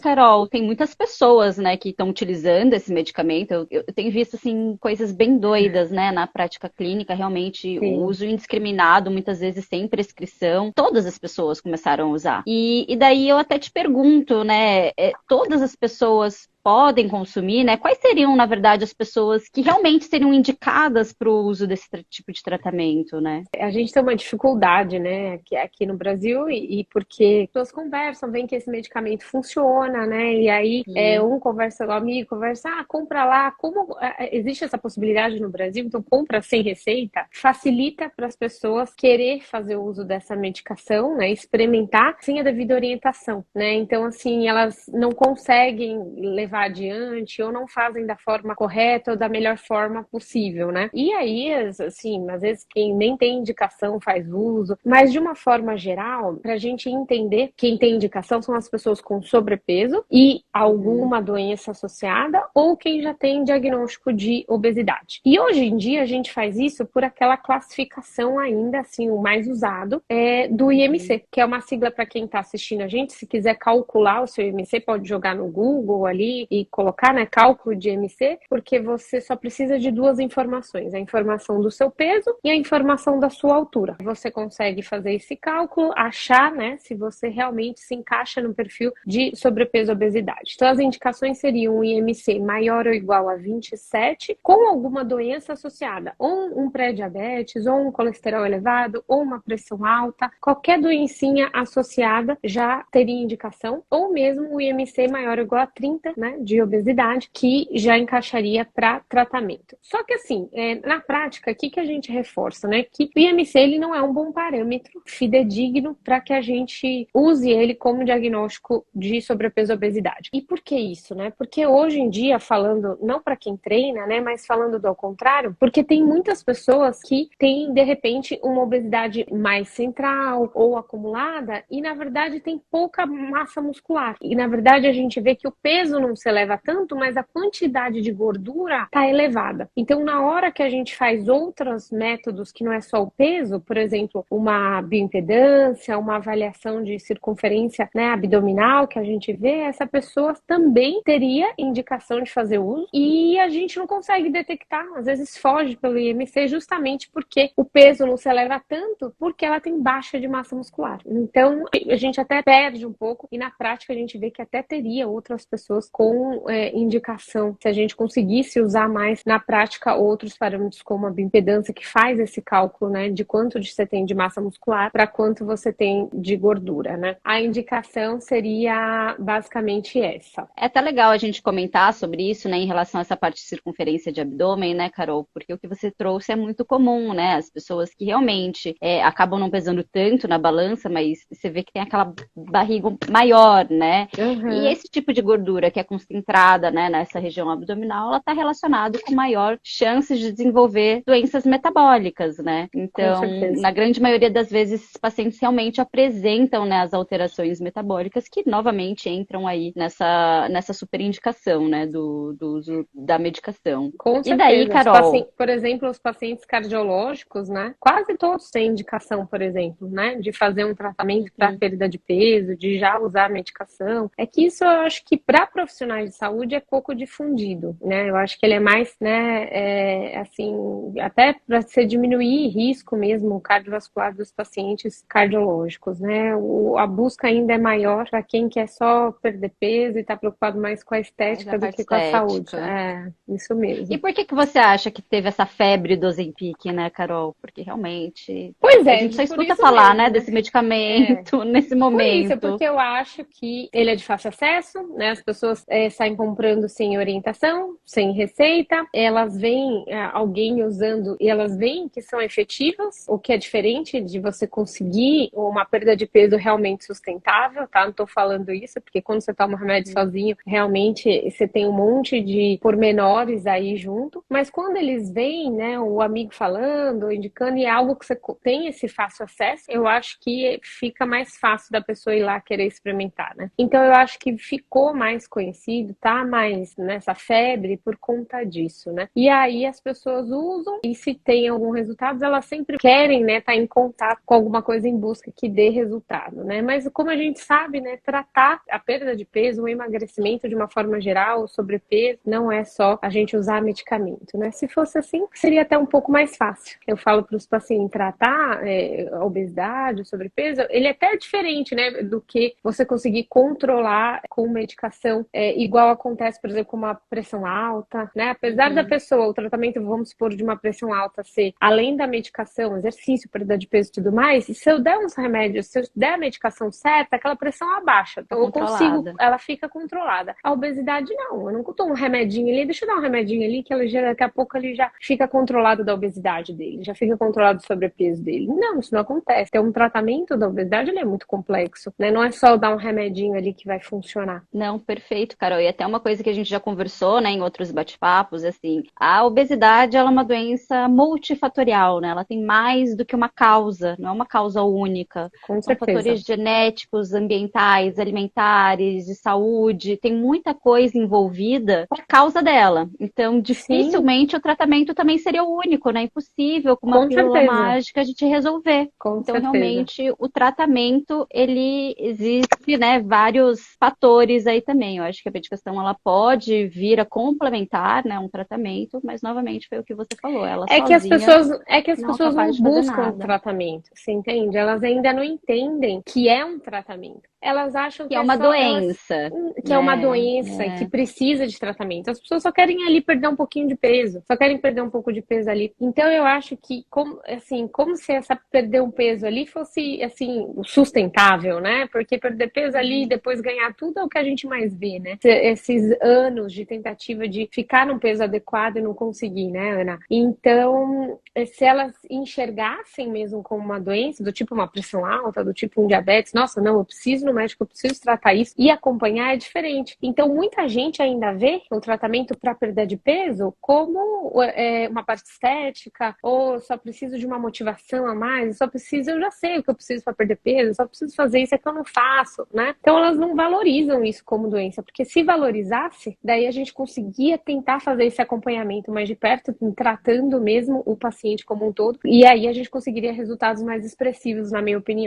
Carol, tem muitas pessoas, né, que estão utilizando esse medicamento. Eu tenho visto, assim, coisas bem doidas, né, na prática clínica, realmente o Sim. uso indiscriminado, muitas vezes sem prescrição. Todas as pessoas começaram a usar. E daí eu até te pergunto, né, todas as pessoas podem consumir, né? Quais seriam, na verdade, as pessoas que realmente seriam indicadas para o uso desse tipo de tratamento, né? A gente tem uma dificuldade, né, aqui no Brasil, e porque as pessoas conversam, veem que esse medicamento funciona, né, e aí Sim. um conversa com o amigo, conversa, compra lá, como existe essa possibilidade no Brasil, então compra sem receita, facilita para as pessoas querer fazer o uso dessa medicação, né, experimentar sem a devida orientação, né, então assim, elas não conseguem levar adiante ou não fazem da forma correta ou da melhor forma possível, né, e aí, assim, às vezes quem nem tem indicação faz uso, mas de uma forma geral, para a gente entender, quem tem indicação são as pessoas com sobrepeso e Uhum. alguma doença associada ou quem já tem diagnóstico de obesidade. E hoje em dia a gente faz isso por aquela classificação ainda assim, o mais usado é do Uhum. IMC, que é uma sigla para quem está assistindo a gente, se quiser calcular o seu IMC, pode jogar no Google ali e colocar, né, cálculo de IMC, porque você só precisa de duas informações, a informação do seu peso e a informação da sua altura. Você consegue fazer esse cálculo, achar, né, se você realmente se encaixa no perfil de sobrepeso e obesidade. Então, as indicações seriam um IMC maior ou igual a 27, com alguma doença associada, ou um pré-diabetes, ou um colesterol elevado, ou uma pressão alta, qualquer doencinha associada já teria indicação, ou mesmo o IMC maior ou igual a 30, né, de obesidade, que já encaixaria para tratamento. Só que assim, na prática, o que a gente reforça, né? Que o IMC ele não é um bom parâmetro fidedigno para que a gente use ele como diagnóstico de sobrepeso e obesidade. E por que isso, né? Porque hoje em dia, falando não para quem treina, né, mas falando do ao contrário, porque tem muitas pessoas que têm de repente uma obesidade mais central ou acumulada e na verdade tem pouca massa muscular. E na verdade a gente vê que o peso não se eleva tanto, mas a quantidade de gordura está elevada. Então, na hora que a gente faz outros métodos que não é só o peso, por exemplo, uma bioimpedância, uma avaliação de circunferência, né, abdominal que a gente vê, essa pessoa também teria indicação de fazer uso e a gente não consegue detectar, às vezes foge pelo IMC justamente porque o peso não se eleva tanto porque ela tem baixa de massa muscular. Então, a gente até perde um pouco e na prática a gente vê que até teria outras pessoas com indicação se a gente conseguisse usar mais na prática outros parâmetros como a bioimpedância que faz esse cálculo, né, de quanto você tem de massa muscular para quanto você tem de gordura, né? A indicação seria basicamente essa. É até legal a gente comentar sobre isso, né, em relação a essa parte de circunferência de abdômen, né, Carol? Porque o que você trouxe é muito comum, né? As pessoas que realmente acabam não pesando tanto na balança, mas você vê que tem aquela barriga maior, né? E Uhum, esse tipo de gordura que é concentrada, né, nessa região abdominal, ela está relacionada com maior chances de desenvolver doenças metabólicas, né? com Então, certeza. na grande maioria das vezes, esses pacientes realmente apresentam, né, as alterações metabólicas que novamente entram aí nessa superindicação, né, do uso da medicação. Com E daí, certeza. Carol? Por exemplo, os pacientes cardiológicos, né? Quase todos têm indicação, por exemplo, né? De fazer um tratamento para Uhum. perda de peso, de já usar a medicação. É que isso eu acho que para profissionais de saúde é pouco difundido, né? Eu acho que ele é mais, né? Assim, até para você diminuir risco mesmo cardiovascular dos pacientes cardiológicos, né? A busca ainda é maior para quem quer só perder peso e está preocupado mais com a Mais a estética do parte que com a saúde. estética. Isso E mesmo. por que que você acha que teve essa febre do Ozempic, né, Carol? Porque realmente Pois a é, gente só por escuta isso falar, né, mesmo, né? desse É, medicamento nesse por isso, momento. porque eu acho que ele é de fácil acesso, né? As pessoas saem comprando sem orientação, sem receita, elas veem alguém usando e elas veem que são efetivas, o que é diferente de você conseguir uma perda de peso realmente sustentável, tá? Não tô falando isso, porque quando você toma remédio Uhum. sozinho, realmente você tem um monte de pormenores aí junto, mas quando eles veem, né, o amigo falando, indicando, e é algo que você tem esse fácil acesso, eu acho que fica mais fácil da pessoa ir lá querer experimentar, né? Então eu acho que ficou mais conhecido emagrecido, tá mais nessa febre por conta disso, né? E aí as pessoas usam e se tem algum resultado, elas sempre querem, né, estar em contato com alguma coisa em busca que dê resultado, né? Mas como a gente sabe, né, tratar a perda de peso, o emagrecimento de uma forma geral, o sobrepeso, não é só a gente usar medicamento, né? Se fosse assim, seria até um pouco mais fácil. Eu falo para os pacientes tratar a obesidade, o sobrepeso, ele é até diferente, né, do que você conseguir controlar com medicação, igual acontece, por exemplo, com uma pressão alta, né? Apesar da pessoa, o tratamento, vamos supor, de uma pressão alta ser, além da medicação, exercício, perda de peso e tudo mais, e se eu der uns remédios, se eu der a medicação certa, aquela pressão abaixa. Então eu consigo, ela fica controlada. A obesidade não, eu não dou um remedinho ali, deixa eu dar um remedinho ali, que ela já, daqui a pouco ele já fica controlado da obesidade dele, já fica controlado do sobrepeso dele. Não, isso não acontece. Então, um tratamento da obesidade, ele é muito complexo, né? Não é só dar um remedinho ali que vai funcionar. Não, perfeito, Carol. E até uma coisa que a gente já conversou, né, em outros bate-papos, assim, a obesidade, ela é uma doença multifatorial, né? Ela tem mais do que uma causa, não é uma causa única. Com São certeza. fatores genéticos, ambientais, alimentares, de saúde, tem muita coisa envolvida por causa dela. Então, dificilmente o tratamento também seria o único, né? Impossível com uma pílula mágica a gente resolver. Com então, certeza. realmente, o tratamento, ele existe, né, vários fatores aí também. Eu acho que a medicação, ela pode vir a complementar, né, um tratamento, mas, novamente, foi o que você falou. Ela sozinha que as pessoas não de fazer buscam nada. tratamento, você entende? Elas ainda não entendem que é um tratamento. Elas acham que é uma doença. Que é uma doença e que precisa de tratamento. As pessoas só querem ali perder um pouquinho de peso, só querem perder um pouco de peso ali. Então eu acho que como se essa perder um peso ali fosse assim sustentável, né? Porque perder peso ali e depois ganhar tudo é o que a gente mais vê, né? Esses anos de tentativa de ficar num peso adequado e não conseguir, né, Ana? Então, se elas enxergassem mesmo como uma doença, do tipo uma pressão alta, do tipo um diabetes, nossa, não, eu preciso ir no médico, eu preciso tratar isso e acompanhar, é diferente. Então, muita gente ainda vê o tratamento para perda de peso como uma parte estética, ou só preciso de uma motivação a mais, eu já sei o que eu preciso para perder peso, eu só preciso fazer isso, é que eu não faço, né? Então, elas não valorizam isso como doença, porque se valorizasse, daí a gente conseguia tentar fazer esse acompanhamento mais de perto, tratando mesmo o paciente como um todo, e aí a gente conseguiria resultados mais expressivos, na minha opinião.